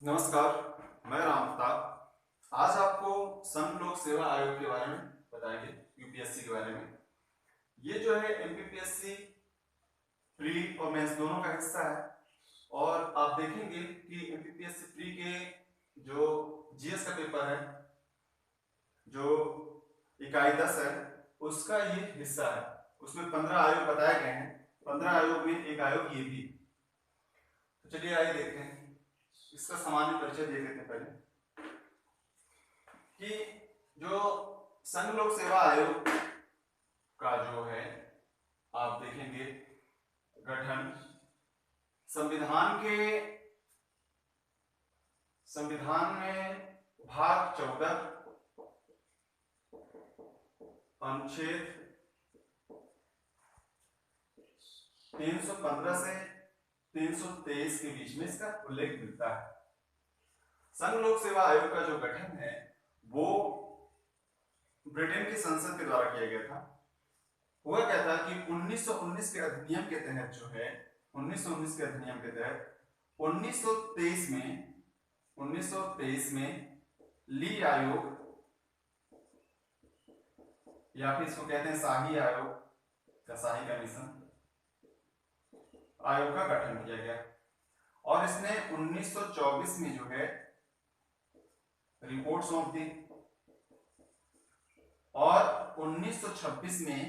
नमस्कार, मैं राम प्रताप। आज आपको संघ लोक सेवा आयोग के बारे में बताएंगे, यूपीएससी के बारे में। ये जो है एमपीपीएससी प्री और मेंस दोनों का हिस्सा है। और आप देखेंगे कि एमपीपीएससी प्री के जो जीएस का पेपर है, जो इकाई 10 है, उसका ये हिस्सा है। उसमें 15 आयोग बताए गए हैं। 15 आयोग में एक आयोग ये भी। तो चलिए आइए देखते हैं, इसका सामान्य परिचय देख लेते हैं पहले कि जो संघ लोक सेवा आयोग का जो है, आप देखेंगे गठन संविधान में भाग 14 अनुच्छेद 315 से 323 के बीच में इसका उल्लेख मिलता है। संघ लोक सेवा आयोग का जो गठन है वो ब्रिटेन की संसद के द्वारा किया गया था। हुआ क्या था कि 1919 के अधिनियम के तहत जो है, 1919 के अधिनियम के तहत 1923 में ली आयोग, या फिर इसको कहते हैं शाही आयोग या शाही कमीशन आयोग का गठन किया गया। और इसने 1924 में जो है रिपोर्ट सौंप दी, और 1926 में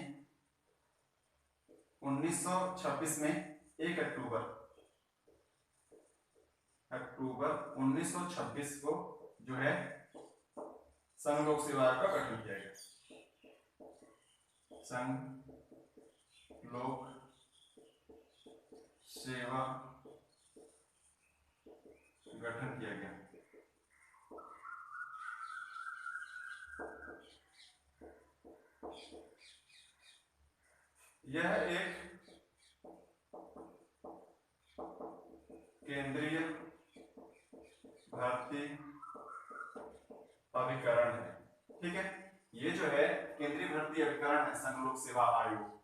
1 अक्टूबर 1926 को जो है संघ लोक सेवा आयोग का गठन किया गया। संघ लोक सेवा गठन किया गया। यह एक केंद्रीय भर्ती अभिकरण है। ठीक है, ये जो है केंद्रीय भर्ती अभिकरण है संघ लोक सेवा आयोग।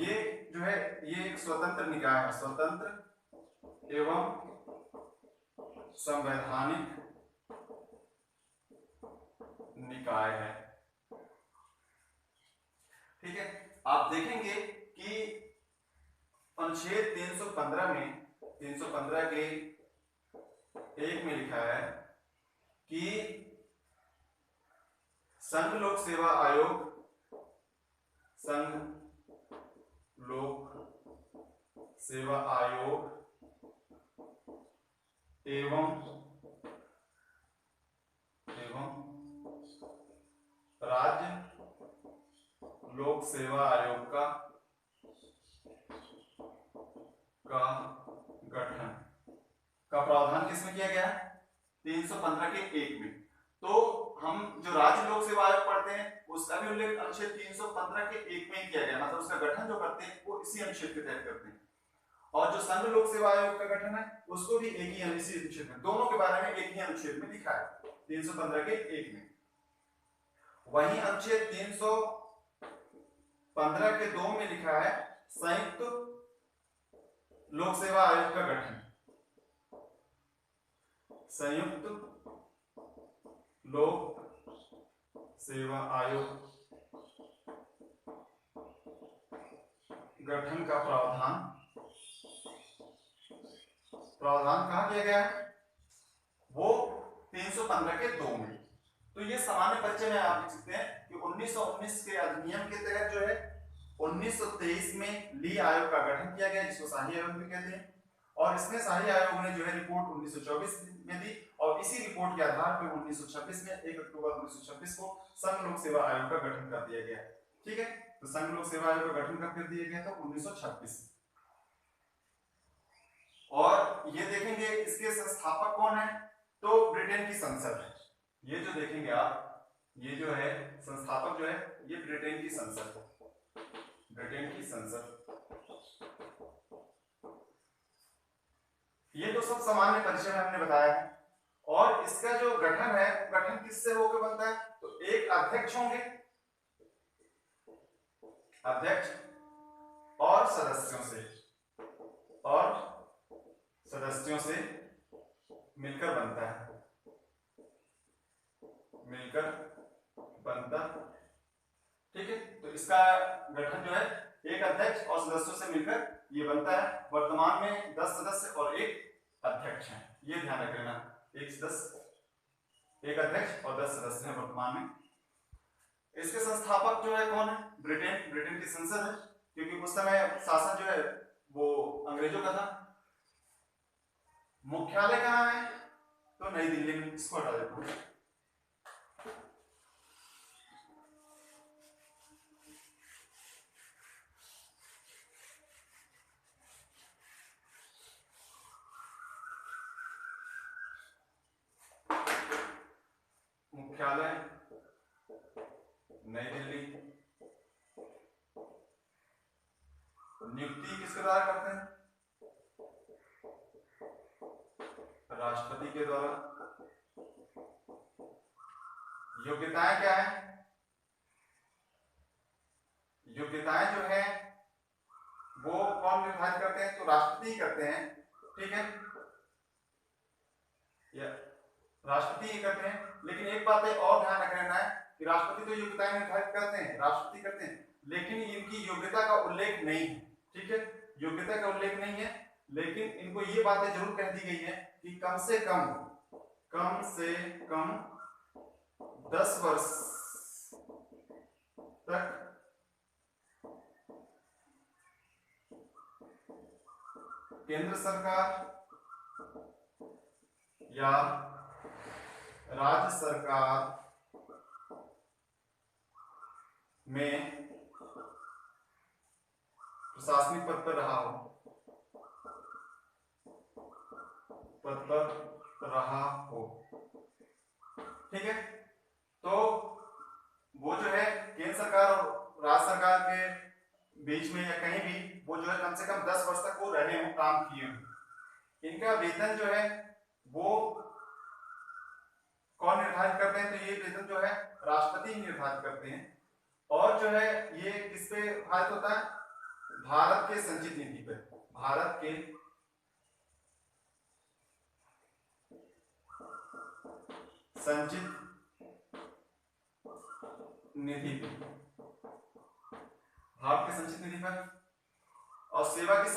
ये जो है ये एक स्वतंत्र निकाय है, स्वतंत्र एवं संवैधानिक निकाय है। ठीक है, आप देखेंगे कि अनुच्छेद 315 के 1 में लिखा है कि संघ लोक सेवा आयोग एवं राज्य लोक सेवा आयोग का गठन का प्रावधान किसमें किया गया? 315 के 1 में। तो हम जो राज्य लोक सेवा आयोग पढ़ते हैं उसका भी उल्लेख अनुच्छेद 315 के 1 में ही किया गया, मतलब उसका गठन जो करते हैं वो इसी अनुच्छेद के तहत करते हैं। और जो संघ लोक सेवा आयोग का गठन है उसको भी एक ही अनुच्छेद में, दोनों के बारे में एक ही अनुच्छेद में लिखा है, 315 के 1 में। वहीं अनुच्छेद 315 के 2 में लिखा है संयुक्त लोक सेवा आयोग का गठन। संयुक्त लोक सेवा आयोग गठन का प्रावधान कहां किया गया है? वो 315 के 2 में। तो ये सामान्य परिचय में आप लिख सकते हैं कि 1919 के अधिनियम के तहत जो है 1923 में ली आयोग का गठन किया गया, जिसको शाही आयोग भी कहते हैं। और इसमें शाही आयोग ने जो है रिपोर्ट 1924 में दी, और इसी रिपोर्ट के आधार पर 1926 में 1 अक्टूबर 1926 को संघ लोक सेवा आयोग का गठन कर दिया गया। ठीक है, तो संघ लोक सेवा आयोग का गठन कब कर दिया गया था? 1926। और ये देखेंगे इसके संस्थापक कौन है? तो ब्रिटेन की संसद है। ये जो देखेंगे आप, ये जो है संस्थापक जो है ये ब्रिटेन की संसद है, ब्रिटेन की संसद। ये तो सब सामान्य परिचय में हमने बताया है। और इसका जो गठन है, गठन किससे होकर बनता है? तो एक अध्यक्ष होंगे, अध्यक्ष और सदस्यों से मिलकर बनता है, मिलकर बनता, ठीक है। तो इसका गठन जो है एक अध्यक्ष और सदस्यों से मिलकर ये बनता है। वर्तमान में 10 सदस्य और एक अध्यक्ष हैं, ये ध्यान रख लेना। एक अध्यक्ष और 10 सदस्य हैं वर्तमान में। इसके संस्थापक जो है कौन है? ब्रिटेन की संसद है, क्योंकि उस समय शासन जो है वो अंग्रेजों का था। मुख्यालय कहाँ है? तो नई दिल्ली में। इसको हटा देता हूं। मुख्यालय नई दिल्ली। नियुक्ति किसके द्वारा करते हैं? राष्ट्रपति के द्वारा। योग्यताएं क्या है? योग्यताएं जो है वो कौन निर्धारित करते हैं? तो राष्ट्रपति ही करते हैं, ठीक है, या राष्ट्रपति ही करते हैं। लेकिन एक बात और ध्यान रख लेना है कि राष्ट्रपति तो योग्यताएं निर्धारित करते हैं, राष्ट्रपति करते हैं, लेकिन इनकी योग्यता का उल्लेख नहीं है, ठीक है, योग्यता का उल्लेख नहीं है। लेकिन इनको ये बातें जरूर कह दी गई है कि कम से कम 10 वर्ष तक केंद्र सरकार या राज्य सरकार में प्रशासनिक पद पर रहा हो, ठीक है। तो वो जो है केंद्र सरकार और राज्य सरकार के बीच में या कहीं भी वो जो है कम से कम 10 वर्ष तक वो रहे हो, काम किए हो। इनका वेतन जो है वो कौन निर्धारित करते हैं? तो ये वेतन जो है राष्ट्रपति निर्धारित करते हैं। और जो है ये किस पे आधारित होता है? भारत के संचित निधि पे, भारत के संचित निधि पे, भारत के संचित निधि पर। और सेवा की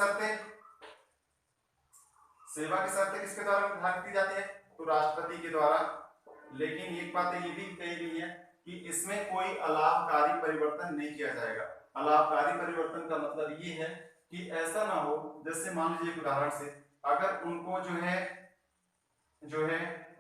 शर्तें किसके द्वारा निर्धारित की जाती है? तो राष्ट्रपति के द्वारा। लेकिन एक बात ये भी कही गई है कि इसमें कोई अलाभकारी परिवर्तन नहीं किया जाएगा। अलाभकारी परिवर्तन का मतलब ये है कि ऐसा ना हो, जैसे मान लीजिए उदाहरण से अगर उनको जो है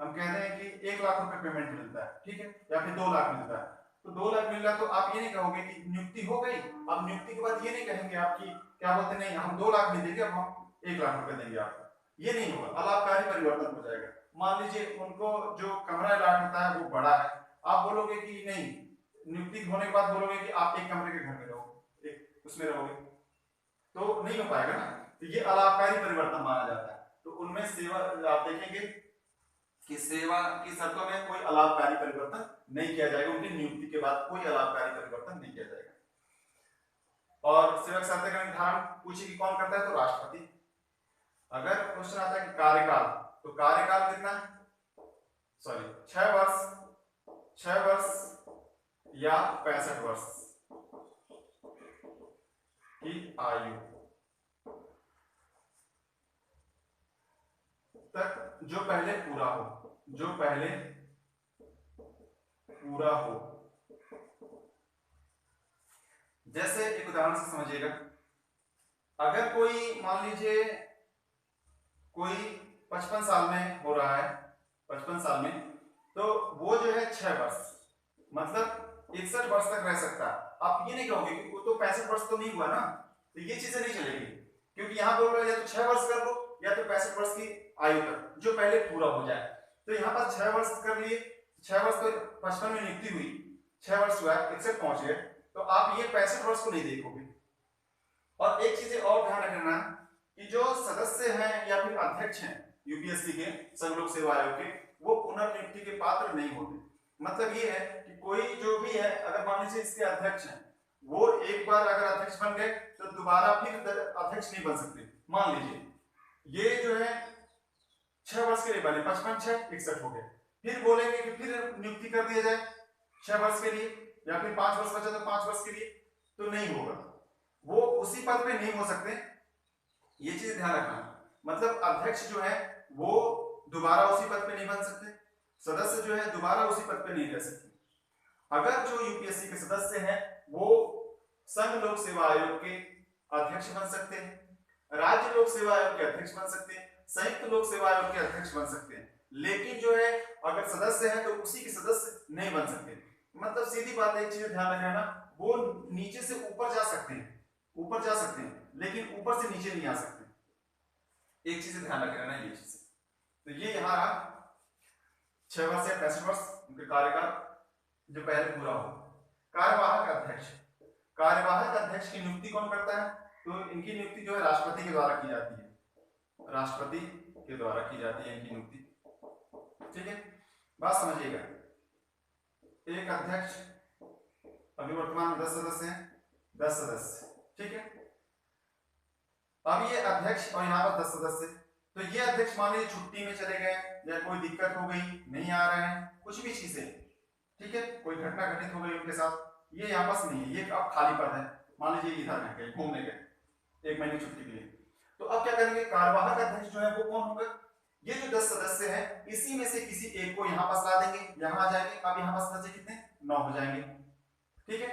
हम कहते हैं कि 1 लाख रुपए पेमेंट मिलता है, ठीक है, या फिर 2 लाख मिलता है, तो 2 लाख मिल रहा तो आप ये नहीं कहोगे कि नियुक्ति हो गई। अब नियुक्ति के बाद ये नहीं कहेंगे आपकी क्या बोलते नहीं हम 2 लाख नहीं देंगे, अब हम 1 लाख रुपए देंगे आपको, ये नहीं होगा, अलाभकारी परिवर्तन हो जाएगा। मान लीजिए उनको जो कमरा अलॉट होता है वो बड़ा है, आप बोलोगे कि नहीं, नियुक्ति होने के बाद बोलोगे कि आप 1 कमरे के घर में रहो, एक उसमें रहोगे, तो नहीं हो पाएगा ना। तो ये अलाभकारी परिवर्तन माना जाता है। तो उनमें सेवा आप देखेंगे कि सेवा की शर्तों में कोई अलाभकारी परिवर्तन नहीं किया जाएगा, उनकी नियुक्ति के बाद कोई अलाभकारी परिवर्तन नहीं किया जाएगा। और सेवा की शर्तें का निर्धारण पूछे कि कौन करता है? तो राष्ट्रपति। अगर क्वेश्चन आता है कि कार्यकाल, तो कार्यकाल कितना? 6 वर्ष या 65 वर्ष की आयु तक जो पहले पूरा हो। जैसे एक उदाहरण से समझिएगा, अगर कोई मान लीजिए कोई 55 साल में हो रहा है, 55 साल में, तो वो जो है 6 वर्ष मतलब 61 वर्ष तक रह सकता है। आप ये नहीं कहोगे कि वो तो 65 वर्ष तो नहीं हुआ ना, तो ये चीजें नहीं चलेगी, क्योंकि यहाँ बोल रहे हैं या तो 6 वर्ष कर लो या तो 65 वर्ष की आयु तक जो पहले पूरा हो जाए। तो यहाँ पर 6 वर्ष कर लिए, 6 वर्ष तो 55 में नियुक्ति हुई, 6 वर्ष हुआ, 61 पहुंच गए, तो आप ये 65 वर्ष को नहीं देखोगे। और एक चीज और ध्यान रखना कि जो सदस्य हैं या फिर अध्यक्ष हैं यूपीएससी के, संघ लोक सेवा आयोग के, वो पुनर्नियुक्ति के पात्र नहीं होते। मतलब ये है कि कोई जो भी है, अगर मान लीजिए इसके अध्यक्ष हैं, वो एक बार अगर अध्यक्ष बन गए तो दोबारा फिर अध्यक्ष नहीं बन सकते। मान लीजिए ये जो है 6 वर्ष के लिए बने, 55 6 61 हो गए। फिर बोलेंगे कि फिर नियुक्ति कर दिया जाए 6 वर्ष के लिए, या फिर 5 वर्ष बचा तो 5 वर्ष के लिए, तो नहीं होगा, वो उसी पद पे नहीं हो सकते। ये चीज ध्यान रखना, मतलब अध्यक्ष जो है वो दोबारा उसी पद पे नहीं बन सकते, सदस्य जो है दोबारा उसी पद पे नहीं रह सकते। अगर जो यूपीएससी के सदस्य हैं वो संघ लोक सेवा आयोग के अध्यक्ष बन सकते हैं, राज्य लोक सेवा आयोग के अध्यक्ष बन सकते हैं, संयुक्त लोक सेवा आयोग के अध्यक्ष बन सकते हैं, लेकिन जो है अगर सदस्य है तो उसी के सदस्य नहीं बन सकते। मतलब सीधी बात है, एक चीज ध्यान रखना ना, वो नीचे से ऊपर जा सकते हैं, ऊपर जा सकते हैं, लेकिन ऊपर से नीचे नहीं आ सकते। एक चीज ध्यान रखना ना, ये चीज। तो ये यहाँ रहा 6 वर्ष या 65 वर्ष उनके कार्यकाल जो पहले पूरा हो। कार्यवाहक अध्यक्ष, कार्यवाहक अध्यक्ष की नियुक्ति कौन करता है? तो इनकी नियुक्ति जो है राष्ट्रपति के द्वारा की जाती है, राष्ट्रपति के द्वारा की जाती है इनकी नियुक्ति। ठीक है, बात समझिएगा। एक अध्यक्ष, अभी वर्तमान में 10 सदस्य हैं, 10 सदस्य, ठीक है। अब ये अध्यक्ष और यहाँ पर 10 सदस्य, तो ये अध्यक्ष मान लीजिए छुट्टी में चले गए या कोई दिक्कत हो गई, नहीं आ रहे हैं, कुछ भी चीजें, ठीक है, कोई घटना घटित हो गई उनके साथ, ये यहाँ पास नहीं है, ये अब खाली पद है, मान लीजिए इधर है कहीं घूमने गए 1 महीने छुट्टी के लिए, तो अब क्या करेंगे? कार्यवाहक अध्यक्ष जो है वो कौन होगा? ये जो 10 सदस्य हैं इसी में से किसी एक को यहाँ पास ला देंगे, यहाँ आ जाएंगे। अब यहाँ पास बचे कितने? 9 हो जाएंगे, ठीक है।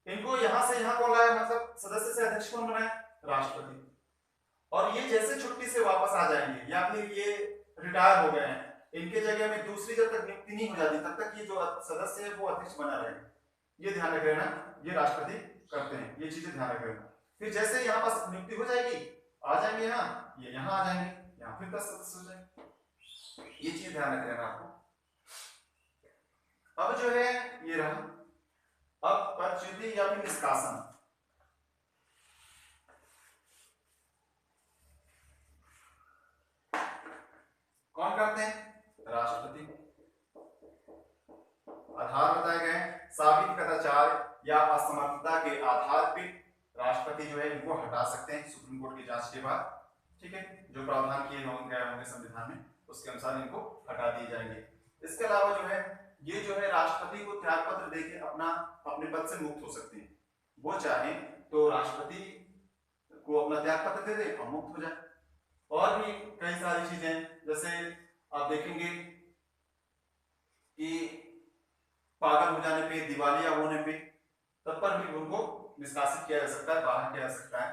इनको यहाँ से यहाँ कौन लाया, मतलब सदस्य से अध्यक्ष कौन बनाया? राष्ट्रपति। और ये जैसे छुट्टी से वापस आ जाएंगे या फिर ये रिटायर हो गए हैं, इनके जगह में दूसरी जब तक नियुक्ति नहीं हो जाती तब तक ये जो सदस्य है वो अध्यक्ष बना रहेगा। ये ध्यान रख लेना, ये राष्ट्रपति करते हैं, ये चीजें ध्यान रख लेना। फिर जैसे यहाँ पास नियुक्ति हो जाएगी, आ जाएंगे यहाँ, ये यहाँ आ जाएंगे, यहाँ फिर 10 सदस्य हो जाएंगे, ये चीज ध्यान रख लेना आपको। अब जो है ये रहा, अब पदच्युति या फिर निष्कासन। कौन करते हैं? राष्ट्रपति। आधार बताए गए, साबित कदाचार या असमर्थता के आधार पर राष्ट्रपति जो है इनको हटा सकते हैं सुप्रीम कोर्ट की जांच के बाद, ठीक है। जो प्रावधान किए होंगे संविधान में उसके अनुसार इनको हटा दिए जाएंगे। इसके अलावा जो है ये जो है राष्ट्रपति को त्याग पत्र देके अपने पद से मुक्त हो सकते हैं। वो चाहे तो राष्ट्रपति को अपना त्याग पत्र दे दे और मुक्त हो जाए। और भी कई सारी चीजें, जैसे आप देखेंगे कि पागल हो जाने पे, दिवालिया होने पे, तब पर भी उनको निष्कासित किया जा सकता है, बाहर किया जा सकता है,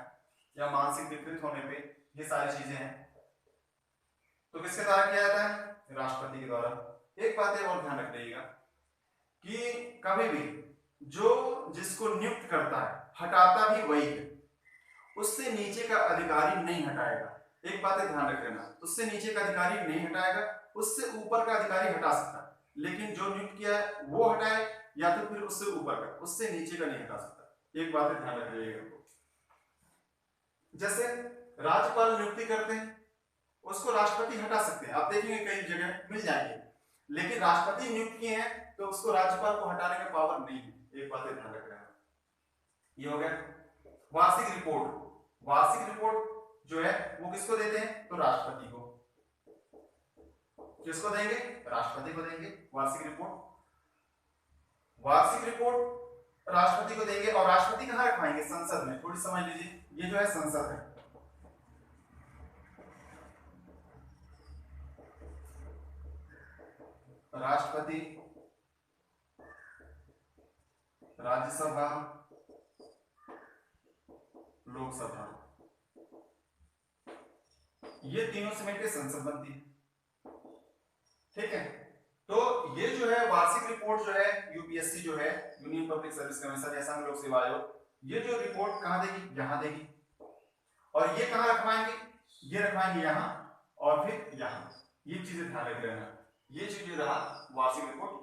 या मानसिक विकृत होने पे, ये सारी चीजें हैं। तो किसके द्वारा किया जाता है? राष्ट्रपति के द्वारा। एक बात है और ध्यान रखिएगा कि कभी भी जो जिसको नियुक्त करता है हटाता भी वही है, उससे नीचे का अधिकारी नहीं हटाएगा। एक बात है ध्यान रख लेना, उससे नीचे का अधिकारी नहीं हटाएगा, उससे ऊपर का अधिकारी हटा सकता है, लेकिन जो नियुक्त किया है वो हटाए या तो फिर उससे ऊपर का, उससे नीचे का नहीं हटा सकता। एक बात है ध्यान रखिएगा। जैसे राज्यपाल नियुक्ति करते हैं, उसको राष्ट्रपति हटा सकते हैं, आप देखेंगे कई जगह मिल जाएंगे, लेकिन राष्ट्रपति नियुक्त किए हैं तो उसको राज्यपाल को हटाने का पावर नहीं है। एक बात ध्यान रखना। ये हो गया वार्षिक रिपोर्ट। वार्षिक रिपोर्ट जो है वो किसको देते हैं? तो राष्ट्रपति को। किसको देंगे? राष्ट्रपति को देंगे वार्षिक रिपोर्ट। वार्षिक रिपोर्ट राष्ट्रपति को देंगे, और राष्ट्रपति कहां रखवाएंगे? संसद में। थोड़ी समझ लीजिए, ये जो है संसद है, राष्ट्रपति, राज्यसभा, लोकसभा, ये तीनों से मिलकर संसद बनती है, ठीक है। तो ये जो है वार्षिक रिपोर्ट जो है यूपीएससी जो है union public service commission, Assam लोक सेवा आयोग, ये जो रिपोर्ट कहां देगी? यहां देगी। और ये कहां रखवाएंगे? ये रखवाएंगे यहां और फिर यहां। ये चीजें ध्यान रख लेना। ये चीज रहा वार्षिक रिपोर्ट।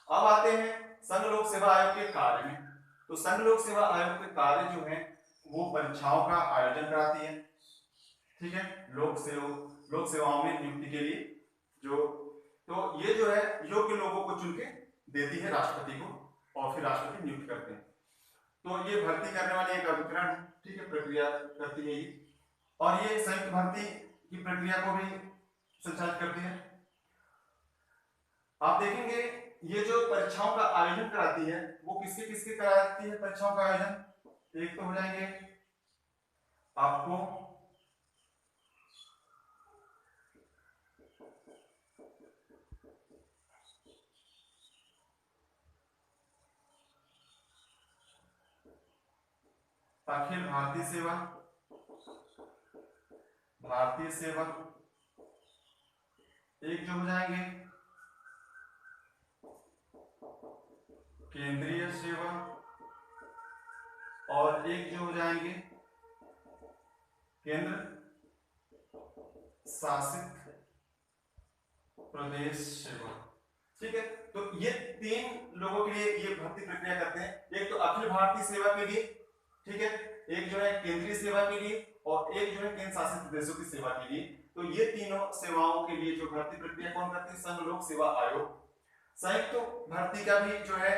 अब आते हैं संघ लोक सेवा आयोग के कार्य में। तो संघ लोक सेवा आयोग के कार्य जो है वो परीक्षाओं का आयोजन कराती है, ठीक है, लोक सेवाओं में नियुक्ति के लिए जो, तो ये जो है योग्य लोगों को चुन के देती है राष्ट्रपति को, और फिर राष्ट्रपति नियुक्त करते हैं। तो ये भर्ती करने वाली एक अभिकरण, ठीक है, प्रक्रिया करती है ये। और ये संयुक्त भर्ती की प्रक्रिया को भी संचालित करती है। आप देखेंगे ये जो परीक्षाओं का आयोजन कराती है वो किसके किसके कराती है परीक्षाओं का आयोजन। एक तो हो जाएंगे आपको अखिल भारतीय सेवा, भारतीय सेवा, एक जो हो जाएंगे केंद्रीय सेवा, और एक जो हो जाएंगे केंद्र शासित प्रदेश सेवा। ठीक है, तो ये तीन लोगों के लिए ये भर्ती प्रक्रिया करते हैं। एक तो अखिल भारतीय सेवा के लिए, ठीक है, एक जो है केंद्रीय सेवा के लिए, और एक जो है केंद्र शासित प्रदेशों की सेवा के लिए। तो ये तीनों सेवाओं के लिए जो भर्ती प्रक्रिया कौन करती है, संघ लोक सेवा आयोग। संयुक्त तो भर्ती का भी जो है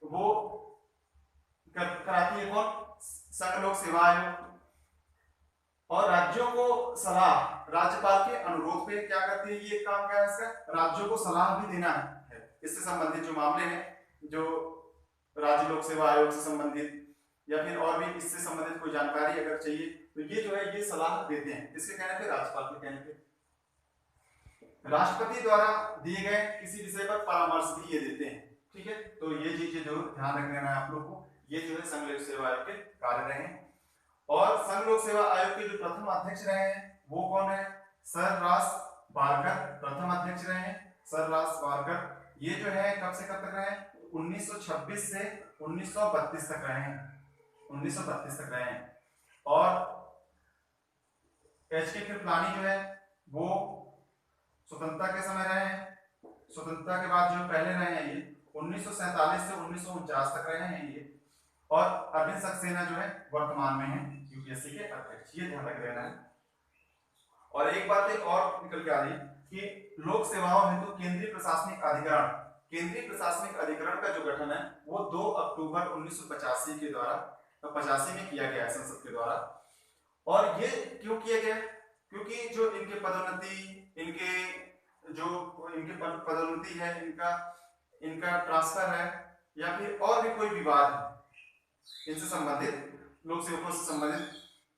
वो कराती है कौन, संघ लोक सेवा आयोग। और राज्यों को सलाह, राज्यपाल के अनुरोध पे क्या करती है ये काम, क्या है इसका, राज्यों को सलाह भी देना है। इससे संबंधित जो मामले हैं, जो राज्य लोक सेवा आयोग से संबंधित या फिर और भी इससे संबंधित कोई जानकारी अगर चाहिए तो ये जो है ये सलाह देते हैं। किसके कहने पे, राज्यपाल के कहने पे। राष्ट्रपति द्वारा दिए गए किसी विषय पर परामर्श भी ये देते हैं। ठीक है, तो ये चीजें जो ध्यान रखना है आप लोग को, ये जो है संघ लोक सेवा आयोग के कार्य रहे हैं। और संघ लोक सेवा आयोग के जो प्रथम अध्यक्ष रहे हैं वो कौन है, सर रास बारकर प्रथम अध्यक्ष रहे हैं। सर रास बारकर ये जो है कब से कब तक रहे हैं, 1926 से 1932 तक रहे हैं, 1932 तक रहे हैं। और एच के कृपलानी जो है वो स्वतंत्रता के समय रहे हैं, स्वतंत्रता के बाद जो पहले रहे हैं ये 1947 से 1949 तक रहे हैं ये। और अरविंद सक्सेना जो है वर्तमान में है यूपीएससी के अध्यक्ष, ये ध्यान रख देना है। और एक बात एक और निकल के आ रही कि लोक सेवाओं हेतु केंद्रीय प्रशासनिक अधिकरण, केंद्रीय प्रशासनिक अधिकरण का जो गठन है वो 2 अक्टूबर 1985 के द्वारा 85 में किया गया है संसद के द्वारा। और ये क्यों किया गया, क्योंकि जो इनके पदोन्नति, इनके जो इनके पदोन्नति है, इनका ट्रांसफर है या फिर और भी कोई विवाद है इनसे संबंधित, लोक सेवकों से संबंधित,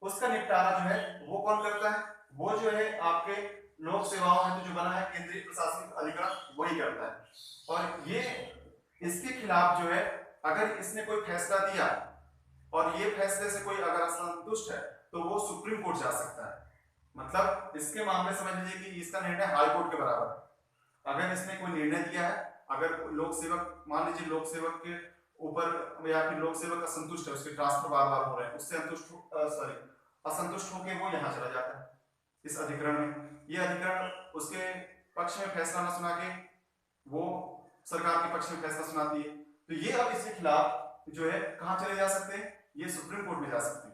उसका निपटारा जो है वो कौन करता है, वो जो है आपके लोक सेवाओं में जो बना है केंद्रीय प्रशासनिक अधिकरण वही करता है। और ये इसके खिलाफ जो है अगर इसने कोई फैसला दिया और ये फैसले से कोई अगर असंतुष्ट है तो वो सुप्रीम कोर्ट जा सकता है। मतलब इसके मामले समझ लीजिए कि इसका निर्णय हाई कोर्ट के बराबर है। अगर इसने कोई निर्णय दिया है, अगर लोक सेवक, मान लीजिए लोक सेवक के ऊपर या फिर लोक सेवक असंतुष्ट है, उसके ट्रांसफर बार बार हो रहे हैं, उससे असंतुष्ट होकर वो यहाँ चला जाता है इस अधिकरण में। ये अधिकरण उसके पक्ष में फैसला न सुना के वो सरकार के पक्ष में फैसला सुनाती है। तो ये अब इसके खिलाफ जो है कहाँ चले जा सकते हैं, ये सुप्रीम कोर्ट में जा सकते हैं।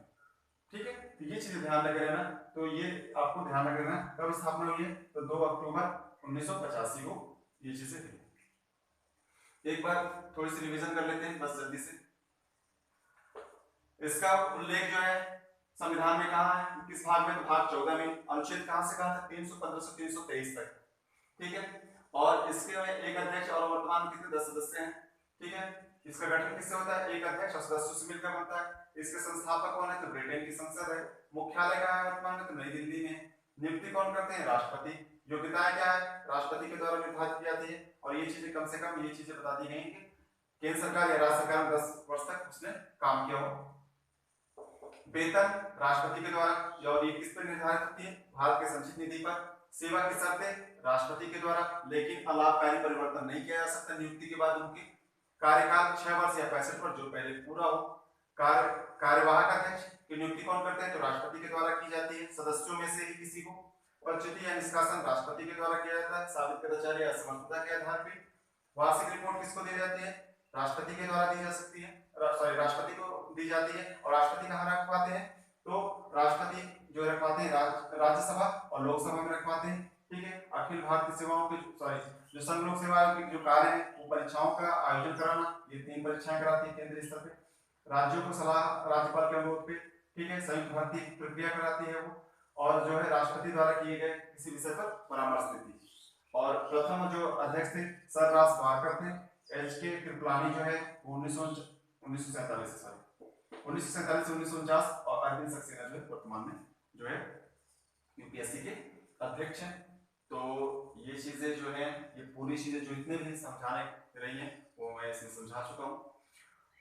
ठीक है, तो ये चीजें ध्यान रख लेना। तो ये आपको ध्यान रख लेना कब स्थापना हुई है, तो 2 अक्टूबर 1985 को ये चीजें थी। एक बार थोड़ी सी रिवीजन कर लेते हैं बस जल्दी से। इसका उल्लेख जो है संविधान में कहा है, किस भाग में, तो भाग 14 में। अनुच्छेद कहां से कहां तक, 315 से 323 तक। ठीक है, और इसके में एक अध्यक्ष और वर्तमान में कितने 10 सदस्य हैं। ठीक है, इसका गठन किससे होता है, एक अध्यक्ष और सदस्यों से मिलकर बनता है। इसके संस्थापक कौन है, तो ब्रिटेन की संसद है। मुख्यालय कहां है वर्तमान में, तो नई दिल्ली में। नियुक्ति कौन करते हैं, राष्ट्रपति। योग्यताएं क्या है, राष्ट्रपति के द्वारा निर्धारित की जाती है। और ये चीजें कम से कम ये चीजें बता दी गई कि केंद्र सरकार या राज्य सरकार में 10 वर्ष तक उसने काम किया हो। वेतन राष्ट्रपति के द्वारा, और ये किस पर निर्धारित होती है, भारत के संचित निधि पर। सेवा की शर्तें राष्ट्रपति के द्वारा, लेकिन अलाभकारी परिवर्तन नहीं किया जा सकता नियुक्ति के बाद। उनकी कार्यकाल 6 वर्ष या 65 वर्ष जो पहले पूरा हो। कार्यवाहक अध्यक्ष की नियुक्ति कौन करते हैं, तो राष्ट्रपति के द्वारा की जाती है, सदस्यों में से ही किसी को। पदच्युति या निष्कासन राष्ट्रपति के द्वारा किया जाता है, साबित कदाचार या असमर्थता के आधार पर। वार्षिक रिपोर्ट किसको दी जाती है, राष्ट्रपति के द्वारा दी जा सकती है, सॉरी राष्ट्रपति को दी जाती है। और राष्ट्रपति कहाँ रखवाते हैं, तो राष्ट्रपति जो रखवाते हैं राज्यसभा और लोकसभा में रखवाते हैं। ठीक है, अखिल भारतीय सेवाओं के जो संघ लोक सेवा के जो कार्य है वो परीक्षाओं का आयोजन कराना, ये 3 परीक्षाएं कराती है केंद्रीय स्तर पे। राज्यों को सलाह राज्यपाल के अनुरोध पे। ठीक है, संयुक्त भर्ती प्रक्रिया कराती है वो। और जो है राष्ट्रपति द्वारा किए गए किसी विषय पर परामर्श देती है। और प्रथम जो अध्यक्ष थे सर राज सावरकर थे। एच के कृपलानी जो है 1947 से 1949 और अरविंद सक्सेना जो है वर्तमान में जो है यूपीएससी के अध्यक्ष हैं। तो ये चीजें जो है, ये पूरी चीजें जो इतने भी समझाने रही हैं वो मैं इसमें समझा चुका हूँ।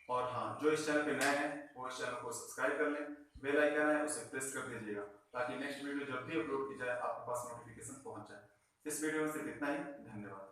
और हाँ, जो इस चैनल पे नए हैं वो इस चैनल को सब्सक्राइब कर लें, बेल आइकन है उसे प्रेस कर दीजिएगा ताकि नेक्स्ट वीडियो जब भी अपलोड की जाए आपके पास नोटिफिकेशन पहुंच जाए। इस वीडियो में सिर्फ इतना ही, धन्यवाद।